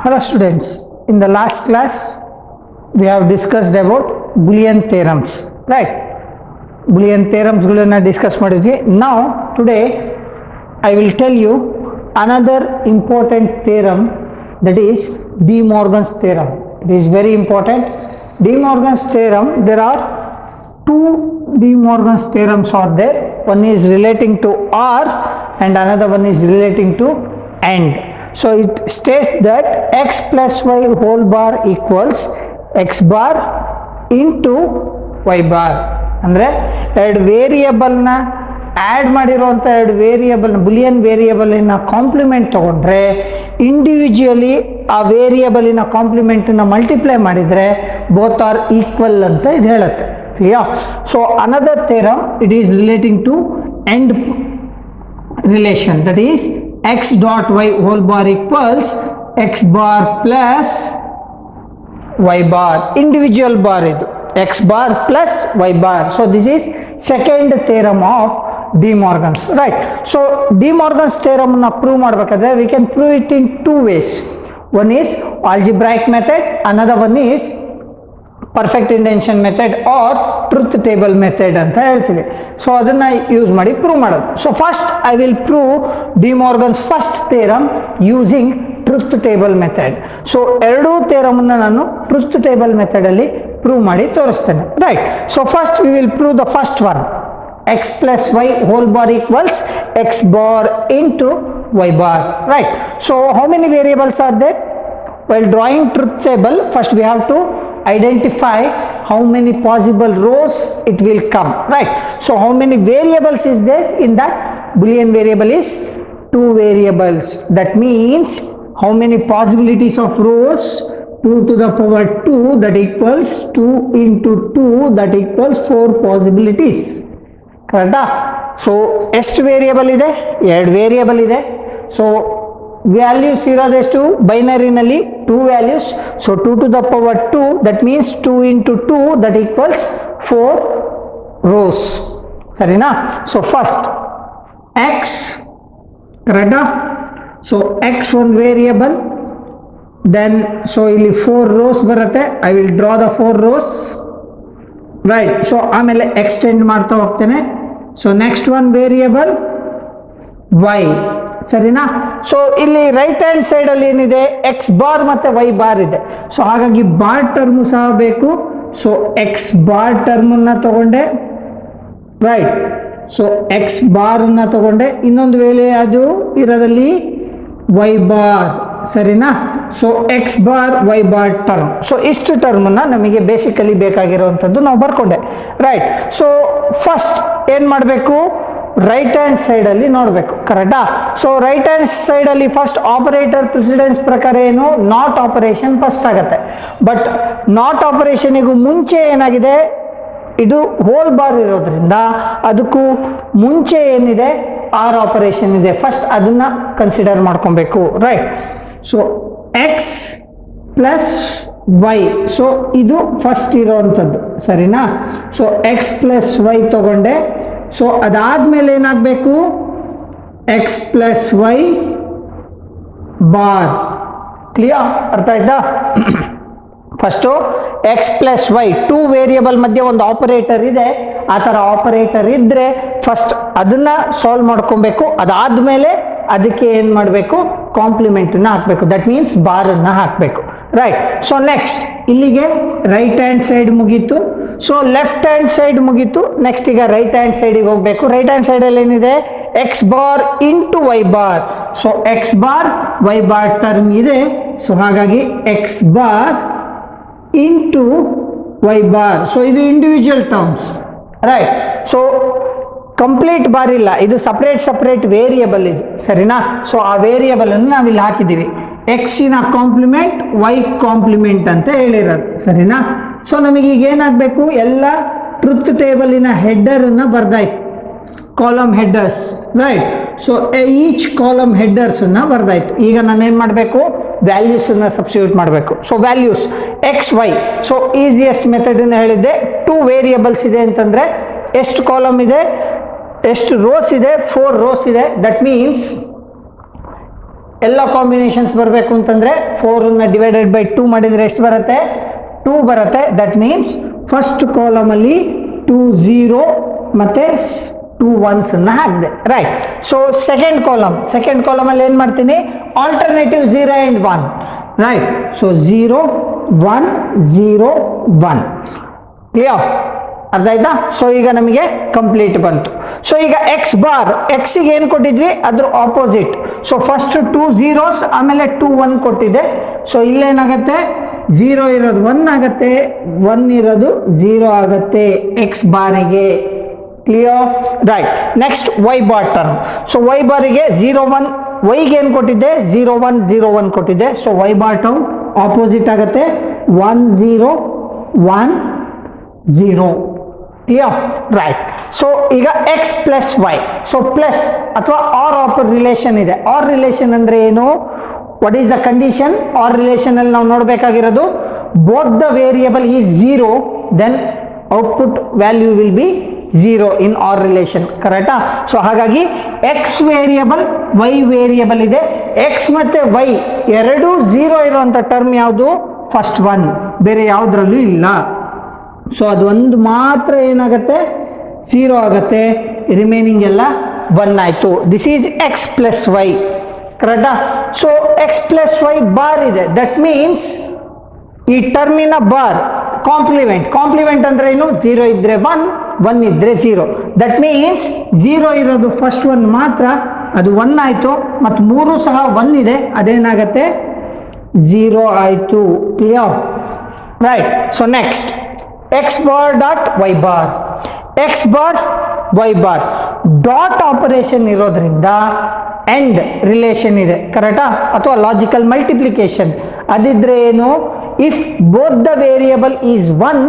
Hello students, in the last class we have discussed about Boolean theorems, right? Boolean theorems gulanna discuss madidvi. Now today I will tell you another important theorem, that is De Morgan's theorem. It is very important. De Morgan's theorem, there are two De Morgan's theorems are there. One is relating to or and another one is relating to and. So it states that x plus y whole bar equals x bar into y bar. ಅಂದರೆ ಎರಡು ವೇರಿಯಬಲ್ನ and ಮಾಡಿರುವಂಥ ಎರಡು variable Boolean ವೇರಿಯಬಲಿನ complement ತಗೊಂಡ್ರೆ individually ಆ ವೇರಿಯಬಲಿನ ಕಾಂಪ್ಲಿಮೆಂಟನ್ನು multiply ಮಾಡಿದರೆ ಬೋತ್ ಆರ್ ಈಕ್ವಲ್ ಅಂತ ಇದು ಹೇಳುತ್ತೆ. Clear? So another theorem it is relating to and relation, that is x dot y whole bar equals x bar plus y bar, individual bar idu x bar plus y bar. So this is second theorem of De Morgan's, right? So De Morgan's theorem na prove madbekadre we can prove it in two ways. One is algebraic method, another one is perfect induction method or truth table method ಅಂತ ಹೇಳ್ತೀವಿ. So ಅದನ್ನು use ಮಾಡಿ prove ಮಾಡೋದು. So first I will prove De Morgan's first theorem using truth table method. So ಎರಡೂ ಥಿಯರಮನ್ನು ನಾನು truth table ಮೆಥಡಲ್ಲಿ prove ಮಾಡಿ ತೋರಿಸ್ತೇನೆ, right? So first we will prove the first one, X plus Y whole bar equals X bar into Y bar, right? So how many variables are there? While drawing truth table, first we have to identify how many possible rows it will come, right? So how many variables is there in that? Boolean variable is two variables. That means how many possibilities of rows? 2 to the power 2, that equals 2 into 2, that equals 4 possibilities. Correct? So ಎಷ್ಟು variable ಇದೆ? ಎರಡು variable ಇದೆ. So values ಇರೋದೆಷ್ಟು ಬೈನರಿನಲ್ಲಿ? 2 values. So 2 to the power 2, that means 2 into 2, that equals 4 rows. ಸರಿನಾ? So first x, ಕರೆಕ್ಟಾ? So x ಒಂದು variable, then so ಇಲ್ಲಿ 4 rows ಬರುತ್ತೆ. I will draw the 4 rows, right? So ಆಮೇಲೆ ಎಕ್ಸ್ಟೆಂಡ್ ಮಾಡ್ತಾ ಹೋಗ್ತೇನೆ. So next one variable y, ಸರಿನಾ? So ಇಲ್ಲಿ ರೈಟ್ ಹ್ಯಾಂಡ್ ಸೈಡ್ ಅಲ್ಲಿ ಏನಿದೆ? ಎಕ್ಸ್ ಬಾರ್ ಮತ್ತೆ ವೈ ಬಾರ್ ಇದೆ. ಸೊ ಹಾಗಾಗಿ ಬಾರ್ ಟರ್ಮು ಸಹ ಬೇಕು. ಸೊ ಎಕ್ಸ್ ಬಾರ್ ಟರ್ಮನ್ನ ತಗೊಂಡೆ, ರೈಟ್? ಸೊ ಎಕ್ಸ್ ಬಾರ್ ಅನ್ನ ತಗೊಂಡೆ. ಇನ್ನೊಂದು ವೇಳೆ ಅದು ಇರೋದಲ್ಲಿ ವೈ ಬಾರ್, ಸರಿನಾ? So X bar Y bar term. So ಇಷ್ಟು ಟರ್ಮನ್ನ ನಮಗೆ ಬೇಸಿಕಲಿ ಬೇಕಾಗಿರುವಂಥದ್ದು ನಾವು ಬರ್ಕೊಂಡೆ, ರೈಟ್? ಸೊ ಫಸ್ಟ್ ಏನು ಮಾಡಬೇಕು? ರೈಟ್ ಹ್ಯಾಂಡ್ ಸೈಡ್ ಅಲ್ಲಿ ನೋಡಬೇಕು, ಕರೆಕ್ಟಾ? ಸೊ ರೈಟ್ ಹ್ಯಾಂಡ್ ಸೈಡ್ ಅಲ್ಲಿ ಫಸ್ಟ್ ಆಪರೇಟರ್ ಪ್ರೆಸಿಡೆನ್ಸ್ ಪ್ರಕಾರ ಏನು? ನಾಟ್ ಆಪರೇಷನ್ ಫಸ್ಟ್ ಆಗುತ್ತೆ. ಬಟ್ ನಾಟ್ ಆಪರೇಷನಿಗೂ ಮುಂಚೆ ಏನಾಗಿದೆ? ಇದು ಹೋಲ್ ಬಾರ್ ಇರೋದ್ರಿಂದ ಅದಕ್ಕೂ ಮುಂಚೆ ಏನಿದೆ? ಆರ್ ಆಪರೇಷನ್ ಇದೆ. ಫಸ್ಟ್ ಅದನ್ನ ಕನ್ಸಿಡರ್ ಮಾಡ್ಕೊಬೇಕು, right? So X plus Y, so ಇದು ಫಸ್ಟ್ ಇರೋವಂಥದ್ದು, ಸರಿನಾ? ಸೊ ಎಕ್ಸ್ ಪ್ಲಸ್ ವೈ ತಗೊಂಡೆ. ಸೊ ಅದಾದ್ಮೇಲೆ ಏನಾಗಬೇಕು? X plus Y bar. Clear? ಅರ್ಥ ಆಯ್ತಾ? First X plus Y, two variable ಮಧ್ಯೆ ಒಂದು ಆಪರೇಟರ್ ಇದೆ. ಆ ಥರ ಆಪರೇಟರ್ ಇದ್ದರೆ ಫಸ್ಟ್ ಅದನ್ನ ಸಾಲ್ವ್ ಮಾಡ್ಕೊಬೇಕು. ಅದಾದ್ಮೇಲೆ ಅದಕ್ಕೆ ಏನು ಮಾಡಬೇಕು? ಕಾಂಪ್ಲಿಮೆಂಟನ್ನು ಹಾಕಬೇಕು. ದಟ್ ಮೀನ್ಸ್ ಬಾರನ್ನು ಹಾಕಬೇಕು, ರೈಟ್? ಸೊ ನೆಕ್ಸ್ಟ್ ಇಲ್ಲಿಗೆ ರೈಟ್ ಹ್ಯಾಂಡ್ ಸೈಡ್ ಮುಗೀತು. ಸೊ ಲೆಫ್ಟ್ ಹ್ಯಾಂಡ್ ಸೈಡ್ ಮುಗೀತು. ನೆಕ್ಸ್ಟ್ ಈಗ ರೈಟ್ ಹ್ಯಾಂಡ್ ಸೈಡಿಗೆ ಹೋಗಬೇಕು. ರೈಟ್ ಹ್ಯಾಂಡ್ ಸೈಡಲ್ಲಿ ಏನಿದೆ? X bar into Y bar. So X bar Y bar term ಇದೆ. ಸೊ ಹಾಗಾಗಿ x bar into Y bar. So ಇದು individual terms, right? So complete bar ಇಲ್ಲ, ಇದು ಸಪ್ರೇಟ್ ವೇರಿಯಬಲ್ ಇದು, ಸರಿನಾ? ಸೊ ಆ ವೇರಿಯಬಲ್ ಅನ್ನು ನಾವಿಲ್ಲಿ ಹಾಕಿದ್ದೀವಿ. ಎಕ್ಸಿನ ಕಾಂಪ್ಲಿಮೆಂಟ್ ವೈ ಕಾಂಪ್ಲಿಮೆಂಟ್ ಅಂತ ಹೇಳಿರೋದು, ಸರಿನಾ? ಸೊ ನಮಗೀಗ ಏನಾಗಬೇಕು? ಎಲ್ಲ ಟ್ರುತ್ ಟೇಬಲಿನ ಹೆಡ್ಡರನ್ನು ಬರ್ದಾಯ್ತು, column headers, right? So each column ಹೆಡ್ಡರ್ಸನ್ನು ಬರ್ದಾಯ್ತು. ಈಗ ನಾನೇನು ಮಾಡಬೇಕು? ವ್ಯಾಲ್ಯೂಸನ್ನು ಸಬ್ಸ್ಟಿಟ್ಯೂಟ್ ಮಾಡಬೇಕು. So values x y. So easiest ಮೆಥಡನ್ನು ಹೇಳಿದ್ದೆ. 2 ವೇರಿಯಬಲ್ಸ್ ಇದೆ ಅಂತಂದರೆ ಎಷ್ಟು ಕಾಲಮ್ ಇದೆ? ಎಷ್ಟು ರೋಸ್ ಇದೆ? 4 ರೋಸ್ ಇದೆ. ದಟ್ ಮೀನ್ಸ್ ಎಲ್ಲ ಕಾಂಬಿನೇಷನ್ಸ್ ಬರಬೇಕು ಅಂತಂದ್ರೆ 4 ಡಿವೈಡೆಡ್ ಬೈ 2 ಮಾಡಿದ್ರೆ ಎಷ್ಟು ಬರುತ್ತೆ? 2 ಬರುತ್ತೆ. ದಟ್ ಮೀನ್ಸ್ ಫಸ್ಟ್ ಕಾಲಮ್ ಅಲ್ಲಿ 2 0 ಮತ್ತೆ 2 1s ಹಾಕಿದೆ, ರೈಟ್. ಸೊ ಸೆಕೆಂಡ್ ಕಾಲಮ್ ಅಲ್ಲಿ ಏನ್ ಮಾಡ್ತೀನಿ? Alternative 0 and 1, right. So 0 1 0 1, clear? ಅರ್ಥ ಆಯ್ತಾ? ಸೊ ಈಗ ನಮಗೆ ಕಂಪ್ಲೀಟ್ ಬಂತು. ಸೊ ಈಗ ಎಕ್ಸ್ ಬಾರ್, ಎಕ್ಸಿಗೆ ಏನು ಕೊಟ್ಟಿದ್ವಿ ಅದ್ರ ಆಪೋಸಿಟ್. ಸೊ ಫಸ್ಟ್ 2 zeros ಆಮೇಲೆ 2 1 ಕೊಟ್ಟಿದೆ. ಸೊ ಇಲ್ಲೇನಾಗತ್ತೆ? 0 ಇರೋದು 1 ಆಗತ್ತೆ, 1 ಇರೋದು 0 ಆಗತ್ತೆ ಎಕ್ಸ್ ಬಾರಿಗೆ, clear? Right. Next y bar term. So y ಬಾರಿಗೆ 0 1, ವೈಗೆ ಏನು ಕೊಟ್ಟಿದ್ದೆ? 0 1 0 1 ಕೊಟ್ಟಿದ್ದೆ. So y bar term opposite ಆಗತ್ತೆ 1 0 1 0, ಕ್ಲಿಯರ್? ರೈಟ್. ಸೊ ಈಗ x plus Y, so plus ಅಥವಾ ಆರ್ ರಿಲೇಷನ್ ಇದೆ. ಆರ್ ರಿಲೇಷನ್ ಅಂದ್ರೆ ಏನು? What is the condition? Or relation ಅಲ್ಲಿ ನಾವು ನೋಡಬೇಕಾಗಿರೋದು both the variable is 0, then output value will be 0 in or relation, ಕರೆಕ್ಟಾ? ಸೊ ಹಾಗಾಗಿ ಎಕ್ಸ್ ವೇರಿಯಬಲ್, ವೈ ವೇರಿಯಬಲ್ ಇದೆ. ಎಕ್ಸ್ ಮತ್ತೆ ವೈ ಎರಡು 0 ಇರುವಂತ ಟರ್ಮ್ ಯಾವುದು? ಫಸ್ಟ್ ಒನ್, ಬೇರೆ ಯಾವುದ್ರಲ್ಲೂ ಇಲ್ಲ. ಸೊ ಅದು ಒಂದು ಮಾತ್ರ ಏನಾಗುತ್ತೆ? 0 ಆಗುತ್ತೆ, ರಿಮೈನಿಂಗ್ ಎಲ್ಲ 1 ಆಯ್ತು. This is x plus y, ಕರೆಕ್ಟಾ? So X plus Y bar ಇದೆ. ದಟ್ ಮೀನ್ಸ್ ಈ ಟರ್ಮಿನ ಬಾರ್ ಕಾಂಪ್ಲಿಮೆಂಟ್ ಅಂದ್ರೆ ಏನು? 0 ಇದ್ರೆ 1, 1 ಇದ್ರೆ 0. ದಟ್ ಮೀನ್ಸ್ 0 ಇರೋದು ಫಸ್ಟ್ ಒನ್ ಮಾತ್ರ, ಅದು 1 ಆಯ್ತು. ಮತ್ತು 3 ಸಹ 1 ಇದೆ, ಅದೇನಾಗತ್ತೆ? 0 ಆಯ್ತು, clear? Right. So next x bar dot y bar. X bar Y bar dot operation ಇರೋದ್ರಿಂದ ಎಂಡ್ ರಿಲೇಷನ್ ಇದೆ, ಕರೆಕ್ಟಾ? ಅಥವಾ ಲಾಜಿಕಲ್ ಮಲ್ಟಿಪ್ಲಿಕೇಶನ್. ಅದಿದ್ರೆ ಏನು? If both the variable is 1,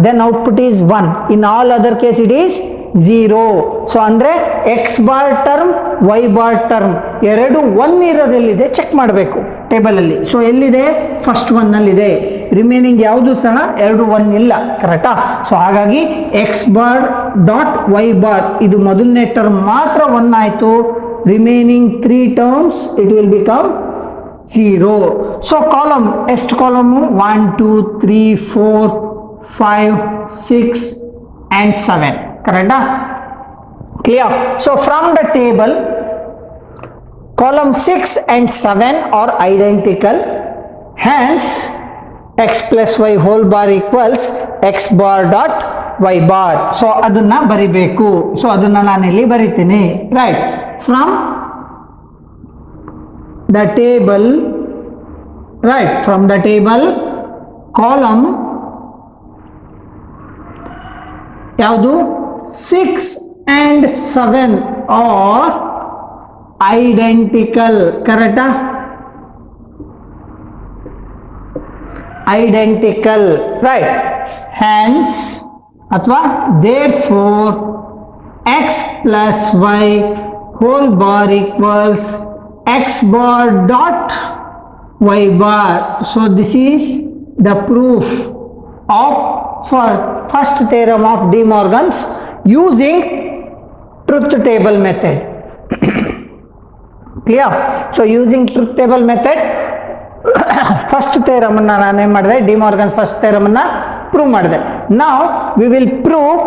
then output is 1. In all other case it is 0. So ಅಂದ್ರೆ x bar term, y bar term ಎರಡು 1 ಇರೋದೆಲ್ಲಿದೆ check ಮಾಡಬೇಕು ಟೇಬಲ್ ಅಲ್ಲಿ. ಸೊ ಎಲ್ಲಿದೆ? ಫಸ್ಟ್ ಒನ್ ಅಲ್ಲಿ ಇದೆ. ರಿಮೈನಿಂಗ್ ಯಾವುದು ಸಹ 2 1 ಇಲ್ಲ, ಕರೆಕ್ಟಾ? ಸೊ ಹಾಗಾಗಿ x bar dot y bar ಇದು ಮೊದಲನೇ ಟರ್ಮ್ ಮಾತ್ರ 1 ಆಯ್ತು. Remaining 3 terms it will become 0. So column ಎಷ್ಟು? Column 1 2 3 4 5 6 and 7, correct? Clear? So from the table column 6 and 7 are identical, hence x plus y whole bar equals x bar dot y bar. So adunna baribeku. So adunna nanu illi baritini, right? From the table, right, from the table column ಯಾವುದು 6 and 7 are identical, correct? Identical, right? Hence ಅಥವಾ therefore x plus y whole bar equals x bar dot y bar. So this is the proof of first theorem of De Morgan's using truth table method. Clear? So using truth table method first theorem anna nanu em madide, De Morgan first theorem anna prove madide. Now we will prove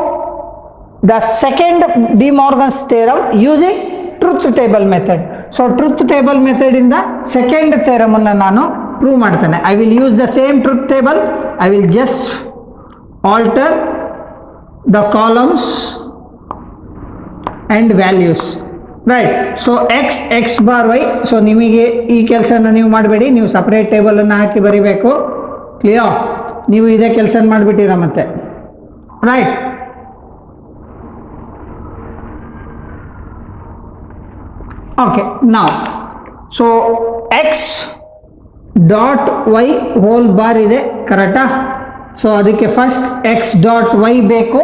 the second De Morgan's theorem using truth table method. So truth table method in the second theorem anna nanu prove ಮಾಡ್ತೇನೆ. I will use the same truth table. I will just alter the columns and values, right? So x bar y. So ನಿಮಗೆ ಈ ಕೆಲಸನ ನೀವು ಮಾಡಬೇಡಿ, ನೀವು separate table ಅನ್ನು ಹಾಕಿ ಬರಿಬೇಕು, clear? ನೀವು ಇದೇ ಕೆಲಸ ಮಾಡಿಬಿಟ್ಟಿರ ಮತ್ತೆ, right? Okay, now so x dot y whole bar ಇದೆ, ಕರೆಕ್ಟಾ? ಸೊ ಅದಕ್ಕೆ ಫಸ್ಟ್ ಎಕ್ಸ್ ಡಾಟ್ ವೈ ಬೇಕು,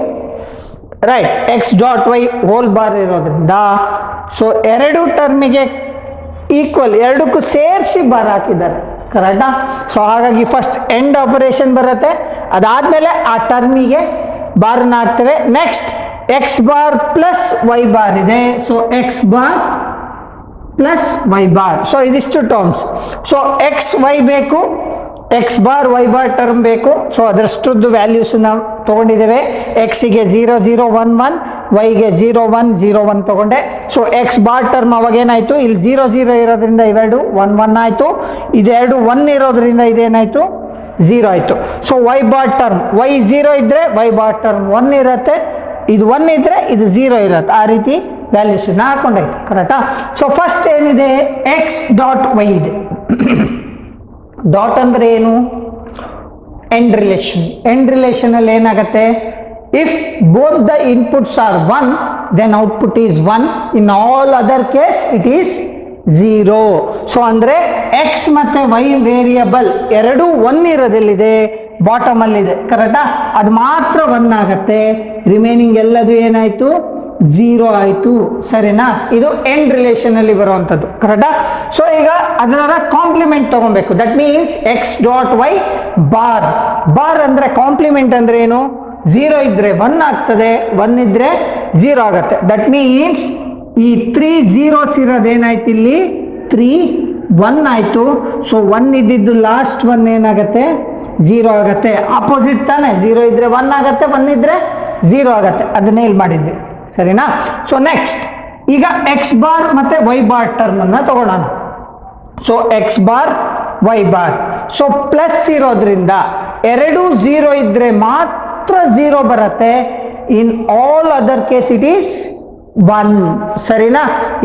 right? X dot y whole bar ಇರೋದ್ರಿಂದ ಸೊ ಎರಡು ಟರ್ಮಿಗೆ ಈಕ್ವಲ್, ಎರಡಕ್ಕೂ ಸೇರಿಸಿ ಬಾರ್ ಹಾಕಿದ್ದಾರೆ, ಕರೆಕ್ಟಾ? ಸೊ ಹಾಗಾಗಿ ಫಸ್ಟ್ ಎಂಡ್ ಆಪರೇಷನ್ ಬರುತ್ತೆ, ಅದಾದ್ಮೇಲೆ ಆ ಟರ್ಮಿಗೆ ಬಾರ್ನ ಹಾಕ್ತೇವೆ. Next x bar plus Y bar ಇದೆ. So X bar plus Y bar. So ಇದಿಷ್ಟು ಟರ್ಮ್ಸ್. ಸೊ ಎಕ್ಸ್ ವೈ ಬೇಕು, x bar Y bar term ಬೇಕು. ಸೊ ಅದರಷ್ಟದ್ದು ವ್ಯಾಲ್ಯೂಸ್ ನಾವು ತಗೊಂಡಿದ್ದೇವೆ. ಎಕ್ಸಿಗೆ 0 0 1 1, ವೈಗೆ 0 1 0 1 ತಗೊಂಡೆ. ಸೊ ಎಕ್ಸ್ ಬಾರ್ ಟರ್ಮ್ ಅವಾಗ ಏನಾಯ್ತು, ಇಲ್ಲಿ 0 0 ಇರೋದ್ರಿಂದ ಇವೆರಡು 1 1 ಆಯ್ತು, ಇದೆರಡು 1 ಇರೋದ್ರಿಂದ ಇದೇನಾಯ್ತು 0 ಆಯ್ತು. So y bar term y 0 ಇದ್ರೆ ವೈ ಬಾರ್ ಟರ್ಮ್ 1 ಇರುತ್ತೆ, ಇದು 1 ಇದ್ರೆ ಇದು 0 ಇರುತ್ತೆ. ಆ ರೀತಿ ವ್ಯಾಲ್ಯೂಸ್ ಹಾಕೊಂಡಾಯ್ತು. ಕರೆಕ್ಟಾ? ಸೊ ಫಸ್ಟ್ ಏನಿದೆ, ಎಕ್ಸ್ ಡಾಟ್ ವೈ ಇದೆ. ಡಾಟ್ ಅಂದ್ರೆ ಏನು, ಎಂಡ್ ರಿಲೇಷನ್. ಎಂಡ್ ರಿಲೇಷನ್ ಅಲ್ಲಿ ಏನಾಗುತ್ತೆ, if both the inputs are 1 then output is 1, in all other case it is 0. So ಅಂದ್ರೆ ಎಕ್ಸ್ ಮತ್ತೆ ವೈ ವೇರಿಯಬಲ್ ಎರಡೂ 1 ಇರೋದೆಲ್ಲಿದೆ, ಬಾಟಮ್ ಅಲ್ಲಿ ಇದೆ. ಕರೆಕ್ಟಾ? ಅದು ಮಾತ್ರ 1 ಆಗತ್ತೆ, ರಿಮೈನಿಂಗ್ ಎಲ್ಲದು ಏನಾಯ್ತು 0 ಆಯ್ತು. ಸರಿನಾ? ಇದು ಎಂಡ್ ರಿಲೇಷನ್ ಅಲ್ಲಿ ಬರುವಂತದ್ದು. ಕರೆಕ್ಟಾ? ಸೊ ಈಗ ಅದರ ಕಾಂಪ್ಲಿಮೆಂಟ್ ತಗೊಬೇಕು. That means x dot y bar. Bar ಅಂದ್ರೆ ಕಾಂಪ್ಲಿಮೆಂಟ್ ಅಂದ್ರೆ ಏನು, 0 ಇದ್ರೆ 1 ಆಗ್ತದೆ, 1 ಇದ್ರೆ 0 ಆಗತ್ತೆ. ದಟ್ ಮೀನ್ಸ್ ಈ 3 zeros ಇರೋದೇನಾಯ್ತು, ಇಲ್ಲಿ 3 1 ಆಯ್ತು. ಸೊ 1 ಇದ್ದಿದ್ದು ಲಾಸ್ಟ್ 1 ಏನಾಗತ್ತೆ 0 ಆಗತ್ತೆ. ಆಪೋಸಿಟ್ ತಾನೆ, 0 ಇದ್ರೆ 1 ಆಗತ್ತೆ, 1 ಇದ್ರೆ 0 ಆಗತ್ತೆ. ಅದನ್ನೇ ಇಲ್ಲಿ ಮಾಡಿದ್ವಿ. ಸರಿನಾ? ಸೊ ನೆಕ್ಸ್ಟ್ ಈಗ ಎಕ್ಸ್ ಬಾರ್ ಮತ್ತೆ ವೈ ಬಾರ್ ಟರ್ಮ್ ಅನ್ನ ತಗೊಳ್ಳೋಣ. So X bar Y bar, so plus ಇರೋದ್ರಿಂದ ಎರಡು 0 ಇದ್ರೆ ಮಾತ್ರ 0 ಬರುತ್ತೆ, in all other case it is 1. ಸರಿನಾ?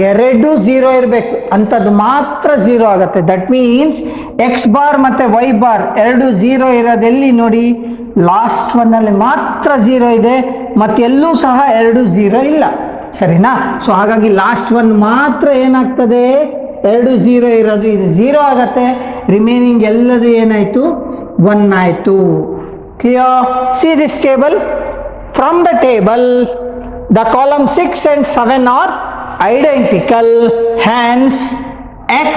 ಎರಡು 0 ಇರಬೇಕು, ಅಂಥದ್ದು ಮಾತ್ರ 0 ಆಗುತ್ತೆ. ದಟ್ ಮೀನ್ಸ್ ಎಕ್ಸ್ ಬಾರ್ ಮತ್ತೆ ವೈ ಬಾರ್ ಎರಡು 0 ಇರೋದೆಲ್ಲಿ ನೋಡಿ, ಲಾಸ್ಟ್ 1 ಅಲ್ಲಿ ಮಾತ್ರ 0 ಇದೆ, ಮತ್ತೆಲ್ಲೂ ಸಹ ಎರಡು 0 ಇಲ್ಲ. ಸರಿನಾ? ಸೊ ಹಾಗಾಗಿ ಲಾಸ್ಟ್ 1 ಮಾತ್ರ ಏನಾಗ್ತದೆ, ಎರಡು 0 ಇರೋದು ಇದು 0 ಆಗತ್ತೆ, ರಿಮೈನಿಂಗ್ ಎಲ್ಲದು ಏನಾಯ್ತು 1 ಆಯ್ತು. Clear? See this table. From the table the column 6 and 7 are identical, hence x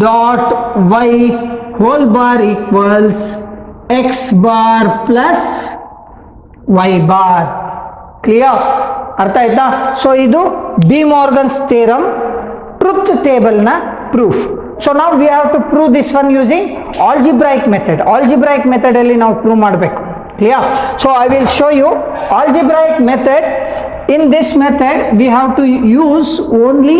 dot y whole bar equals x bar plus y bar. Clear? ಅರ್ಥ ಆಯ್ತಾ? ಸೊ ಇದು De Morgan's theorem, truth table ನ proof. So ನಾವು we have to prove this one using algebraic method. Algebraic method ಅಲ್ಲಿ ನಾವು prove ಮಾಡಬೇಕು. Clear? So I will show you algebraic method. In this method we have to use only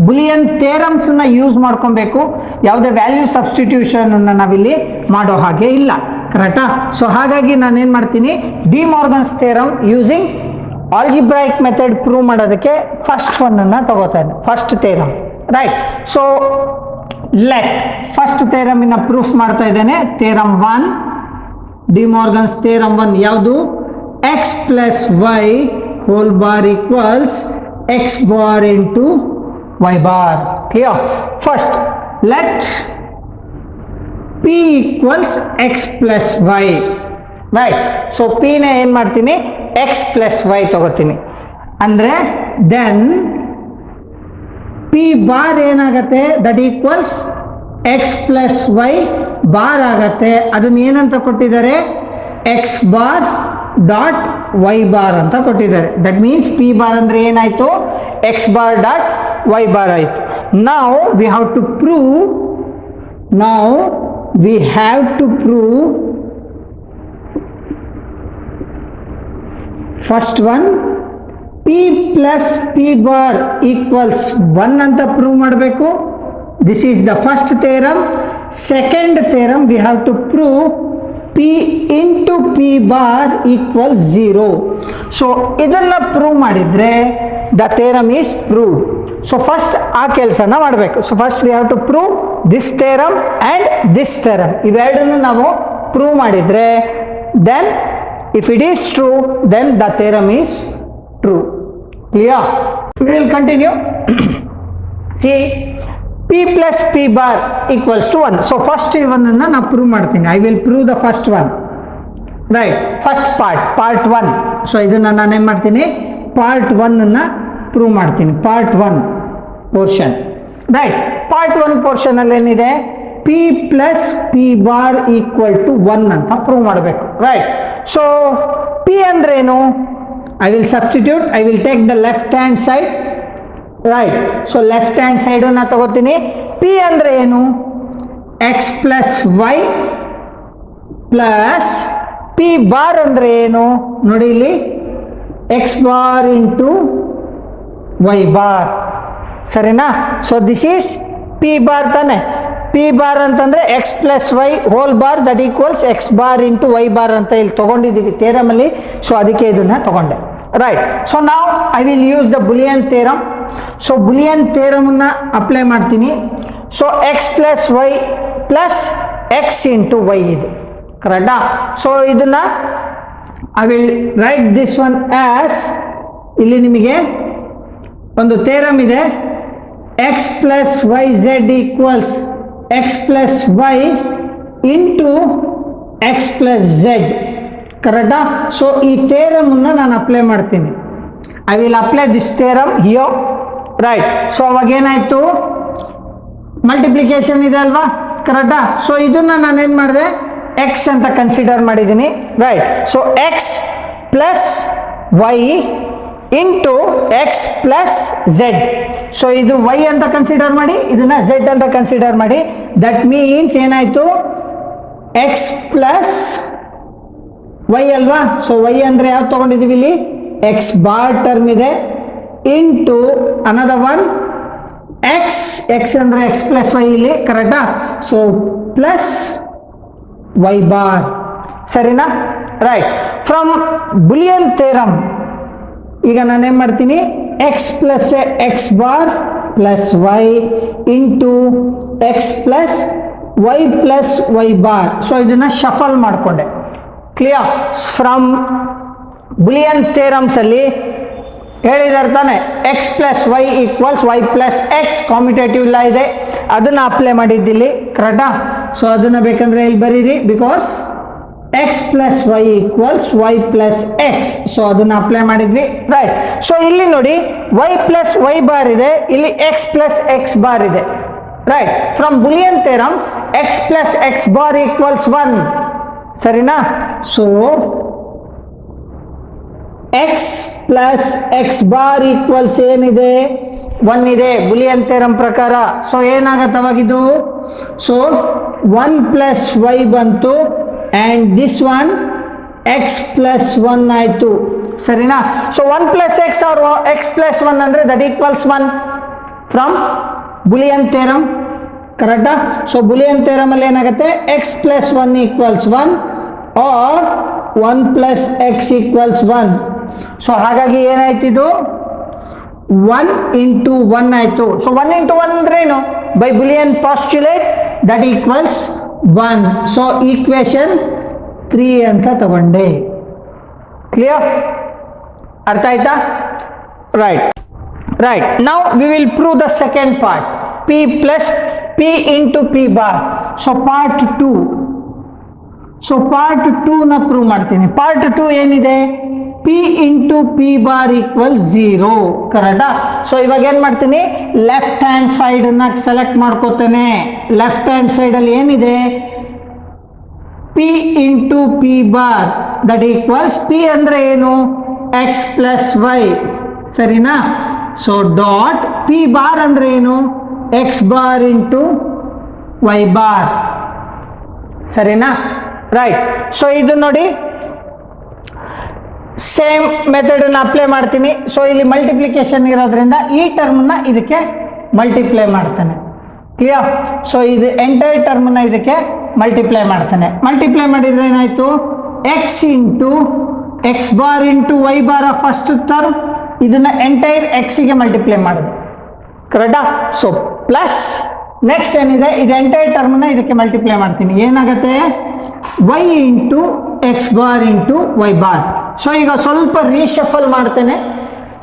Boolean theorems ನ use ಮಾಡ್ಕೊಬೇಕು, ಯಾವುದೇ value substitution ಅನ್ನ ನಾವಿಲ್ಲಿ ಮಾಡೋ ಹಾಗೆ ಇಲ್ಲ. ಕರೆಕ್ಟಾ? ಸೊ ಹಾಗಾಗಿ ನಾನು ಏನ್ ಮಾಡ್ತೀನಿ, D Morgan's theorem using algebraic method prove ಮಾಡೋದಕ್ಕೆ ಫಸ್ಟ್ ಒನ್ ಅನ್ನ ತಗೋತಾನೆ, first theorem. Right? So let first theorem ಇನ್ನ ಪ್ರೂಫ್ ಮಾಡ್ತಾ ಇದ್ದೇನೆ. ಥಿಯರಮ್ 1, ಡಿ ಮಾರ್ಗನ್ಸ್ ಥಿಯರಮ್ 1 ಯಾವುದು, x plus y whole bar equals x bar into y bar. Clear? First let p equals x plus y. Right? So p ನ ಏನ್ ಮಾಡ್ತೀನಿ, x plus y ತಗೋತೀನಿ. ಅಂದ್ರೆ then p bar ಏನಾಗತ್ತೆ, that equals x plus y bar ಆಗತ್ತೆ. ಅದನ್ನ ಏನಂತ ಕೊಟ್ಟಿದ್ದಾರೆ, x bar dot y bar ಅಂತ ಕೊಟ್ಟಿದ್ದಾರೆ. ದಟ್ ಮೀನ್ಸ್ ಪಿ ಬಾರ್ ಅಂದ್ರೆ ಏನಾಯ್ತು, x bar dot y bar ಆಯ್ತು. ನಾವು we have to prove first one, P plus P bar equals 1 ಅಂತ ಪ್ರೂವ್ ಮಾಡಬೇಕು. This is the first theorem. Second theorem we have to prove p into p bar equals 0. So ಇದನ್ನ prove ಮಾಡಿದ್ರೆ the theorem is proved. So first ಆ ಕೆಲಸನ ಮಾಡಬೇಕು. So first V have to prove this theorem and this theorem. ಇವೆರಡನ್ನು ನಾವು prove ಮಾಡಿದ್ರೆ then if it is true then the theorem is true. Clear? We will continue. See p plus p bar equals to 1. So first one ಅನ್ನ ನಾನು prove ಮಾಡ್ತೀನಿ. I will prove the first one. Right? First part 1. So ಇದನ್ನ ನಾನು ಏನು ಮಾಡ್ತೀನಿ, part 1 ಅನ್ನ prove ಮಾಡ್ತೀನಿ. part 1 portion. Right? part 1 portion ಅಲ್ಲಿ ಏನಿದೆ, p plus p bar equal to 1 ಅಂತ ಪ್ರೂವ್ ಮಾಡಬೇಕು. Right? So p ಅಂದ್ರೆ ಏನು, I will substitute. I will take the left hand side. Right. So left hand side ನಾ ತಗೋತೀನಿ. P ಅಂದ್ರೆ ಏನು? X plus Y plus P bar ಅಂದ್ರೆ ಏನು ನೋಡಿ ಇಲ್ಲಿ, X bar into Y bar. ಸರಿನಾ? So this is p bar ತಾನೆ. ಪಿ ಬಾರ್ ಅಂತಂದ್ರೆ x plus Y whole bar that equals X bar into Y bar ಅಂತ ಇಲ್ಲಿ ತಗೊಂಡಿದ್ದೀವಿ ಥಿಯರಮ್ ಅಲ್ಲಿ. ಸೊ ಅದಕ್ಕೆ ಇದನ್ನ ತಗೊಂಡೆ. ರೈಟ್. ಸೊ ನಾವು I will use the Boolean theorem. So Boolean ಥಿಯರಮ್ನ ಅಪ್ಲೈ ಮಾಡ್ತೀನಿ. So X plus Y plus x into y ಇದು ಕರೆಕ್ಟಾ? ಸೊ ಇದನ್ನ I will write this one as, ಇಲ್ಲಿ ನಿಮಗೆ ಒಂದು ಥಿಯರಮ್ ಇದೆ, x plus y z equals x plus y into X plus z ಕರೆಕ್ಟಾ? ಸೊ ಈ ಥಿಯರಮನ್ನು ನಾನು ಅಪ್ಲೈ ಮಾಡ್ತೀನಿ. I will apply this theorem here. Right. So ಅವಾಗ ಏನಾಯ್ತು, ಮಲ್ಟಿಪ್ಲಿಕೇಶನ್ ಇದೆ ಅಲ್ವಾ ಕರೆಕ್ಟಾ? ಸೊ ಇದನ್ನ ನಾನೇನು ಮಾಡಿದೆ, ಎಕ್ಸ್ ಅಂತ ಕನ್ಸಿಡರ್ ಮಾಡಿದ್ದೀನಿ. Right. So X plus y into X plus z. So ಇದು ವೈ ಅಂತ ಕನ್ಸಿಡರ್ ಮಾಡಿ, ಇದನ್ನ ಝೆಡ್ ಅಂತ ಕನ್ಸಿಡರ್ ಮಾಡಿ. ದಟ್ ಮೀನ್ಸ್ ಏನಾಯ್ತು, ಎಕ್ಸ್ ಪ್ಲಸ್ ವೈ ಅಲ್ವಾ? ಸೊ ವೈ ಅಂದ್ರೆ ಯಾವ್ದು ತಗೊಂಡಿದ್ದೀವಿ ಇಲ್ಲಿ, ಎಕ್ಸ್ ಬಾರ್ ಟರ್ಮ್ ಇದೆ into another one x. X ಅಂದ್ರೆ ಎಕ್ಸ್ ಪ್ಲಸ್ ವೈ ಇಲ್ಲಿ ಕರೆಕ್ಟಾ? So plus Y bar. ಸರಿನಾ? ರೈಟ್. ಫ್ರಮ್ ಬುಲಿಯನ್ ಥಿಯರಮ್ ಈಗ ನಾನೇನು ಮಾಡ್ತೀನಿ, x plus x bar plus y into X plus Y plus Y bar. So ಇದನ್ನ shuffle ಮಾಡಿಕೊಂಡೆ. Clear? From Boolean theorems ಅಲ್ಲಿ ಹೇಳಿದಾರೆ ತಾನೆ, X plus Y equals Y plus X commutative law ಇದೆ, ಅದನ್ನ ಅಪ್ಲೈ ಮಾಡಿದ್ದಿಲ್ಲಿ ಕರೆಕ್ಟಾ? ಸೊ ಅದನ್ನ ಬೇಕಂದ್ರೆ ಇಲ್ಲಿ ಬರೀರಿ, because x plus Y equals Y plus x. So ಅದನ್ನ ಅಪ್ಲೈ ಮಾಡಿದ್ವಿ. ರೈಟ್. ಸೊ ಇಲ್ಲಿ ನೋಡಿ ವೈ ಪ್ಲಸ್ ವೈ ಬಾರ್ ಇದೆ, ಇಲ್ಲಿ ಎಕ್ಸ್ ಪ್ಲಸ್ ಎಕ್ಸ್ ಬಾರ್ ಇದೆ. Right. From Boolean theorems x plus x bar equals 1. ಸರಿನಾ? So X plus x bar equals ಏನಿದೆ, 1 ಇದೆ ಬುಲಿಯನ್ ಥಿಯರಮ್ ಪ್ರಕಾರ. ಸೊ ಏನಾಗತ್ತೆ ಅವಾಗಿದು, ಸೊ 1 ಪ್ಲಸ್ ವೈ ಬಂತು and this one x plus 1 ಆಯ್ತು. ಸರಿನಾ? So 1 plus x or x plus 1 ಅಂದ್ರೆ that equals 1 from Boolean theorem ಕರೆಕ್ಟಾ? ಸೊ ಬುಲಿಯನ್ ಥಿಯರಮ್ ಅಲ್ಲಿ ಏನಾಗುತ್ತೆ, x plus 1 equals 1 or 1 plus x equals 1. So ಹಾಗಾಗಿ ಏನಾಯ್ತು, ಇದು 1 into 1 ಆಯ್ತು. ಸೊ 1 into 1 ಅಂದ್ರೆ ಏನು, by Boolean postulate that equals 1. So equation 3 ಅಂತ ತಗೊಂಡೆ. ಕ್ಲಿಯರ್? ಅರ್ಥ ಆಯ್ತಾ? Right. Right. Now we will prove the second part, P plus P into P bar. So part 2. So part 2 ನ ಪ್ರೂವ್ ಮಾಡ್ತೀನಿ. Part 2 ಏನಿದೆ, P into P bar equal 0 ಕರೆಕ್ಟಾ? So ಇವಾಗ ಏನ್ ಮಾಡ್ತೀನಿ, ಲೆಫ್ಟ್ ಹ್ಯಾಂಡ್ ಸೈಡ್ ಅನ್ನ ಸೆಲೆಕ್ಟ್ ಮಾಡ್ಕೋತೇನೆ. ಲೆಫ್ಟ್ ಹ್ಯಾಂಡ್ ಸೈಡ್ ಅಲ್ಲಿ ಏನಿದೆ, P into P bar that equals, P ಅಂದ್ರೆ ಏನು, ಎಕ್ಸ್ ಪ್ಲಸ್ ವೈ. ಸರಿನಾ? ಸೊ ಡಾಟ್ ಪಿ ಬಾರ್ ಅಂದ್ರೆ ಏನು, x bar into Y bar. ಸರಿನಾ? ರೈಟ್. ಸೊ ಇದು ನೋಡಿ ಸೇಮ್ ಮೆಥಡ್ ಅಪ್ಲೈ ಮಾಡ್ತೀನಿ. ಸೊ ಇಲ್ಲಿ ಮಲ್ಟಿಪ್ಲಿಕೇಶನ್ ಇರೋದ್ರಿಂದ ಈ ಟರ್ಮ್ನ ಇದಕ್ಕೆ ಮಲ್ಟಿಪ್ಲೈ ಮಾಡ್ತಾನೆ. ಕ್ಲಿಯರ್? ಸೊ ಇದು ಎಂಟೈರ್ ಟರ್ಮ್ನ ಇದಕ್ಕೆ ಮಲ್ಟಿಪ್ಲೈ ಮಾಡ್ತಾನೆ. ಮಲ್ಟಿಪ್ಲೈ ಮಾಡಿದ್ರೆ ಏನಾಯ್ತು, x into X bar into Y bar first term, ಇದನ್ನ ಎಂಟೈರ್ ಎಕ್ಸಿಗೆ ಮಲ್ಟಿಪ್ಲೈ ಮಾಡೋದು ಕರೆಕ್ಟಾ? ಸೊ ಪ್ಲಸ್ ನೆಕ್ಸ್ಟ್ ಏನಿದೆ, ಇದು ಎಂಟೈರ್ ಟರ್ಮ್ನ ಇದಕ್ಕೆ ಮಲ್ಟಿಪ್ಲೈ ಮಾಡ್ತೀನಿ. ಏನಾಗುತ್ತೆ, Y into X bar into Y bar. So ಈಗ ಸ್ವಲ್ಪ ರೀಶಫಲ್ ಮಾಡ್ತೇನೆ.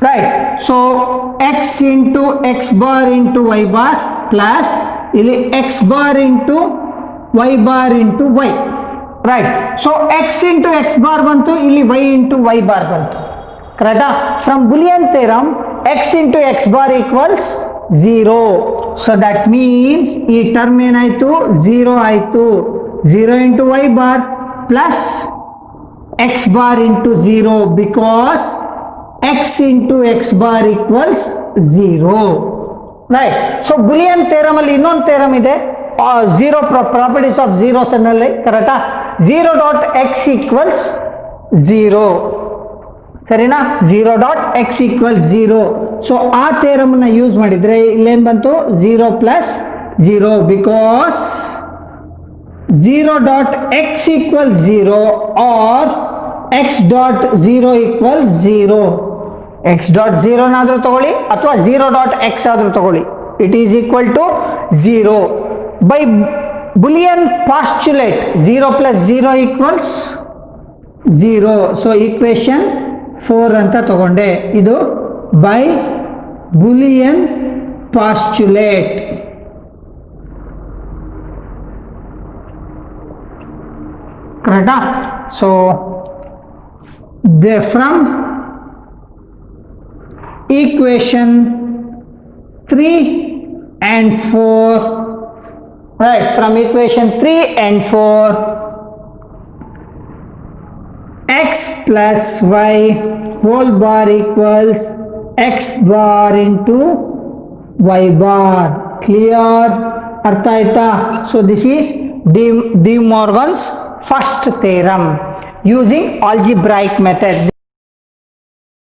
Right. So X into X bar into Y bar plus ಇಲ್ಲಿ X bar into Y bar into Y. Right. So X into X bar ಬಂತು, ಇಲ್ಲಿ Y into Y bar ಬಂತು ಕರೆಕ್ಟಾ? From Boolean theorem X into X bar equals 0. So that means ಈ term ಏನಾಯ್ತು, 0 ಆಯ್ತು. 0 into y bar plus x bar into 0 because x into x bar equals 0. Right. So Boolean theorem ಅಲ್ಲಿ ಇನ್ನೊಂದು theorem ಇದೆ, zero properties of zeros ಅನ್ನಲ್ಲಿ, ಕರೆಕ್ಟಾ? 0 dot x equals 0. ಸರಿನಾ? 0 dot x equals 0. So ಆ theorem ಅನ್ನ use ಮಾಡಿದ್ರೆ ಇಲ್ಲೇನು ಬಂತು? 0 plus 0, because 0 dot x equals 0 or x dot 0 equals 0. x dot 0 ನಾದ್ರೂ ತಗೊಳ್ಳಿ ಅಥವಾ 0 dot x ಆದ್ರೂ ತಗೊಳ್ಳಿ, it is equal to 0. By Boolean postulate 0 plus 0 equals 0. So equation 4 ಅಂತ ತಗೊಂಡೆ. ಇದು by Boolean postulate. Correct? So from equation 3 and 4, right, from equation 3 and 4, x plus y whole bar equals x bar into y bar. Clear? Artha aita? So this is De Morgan's first theorem using algebraic method.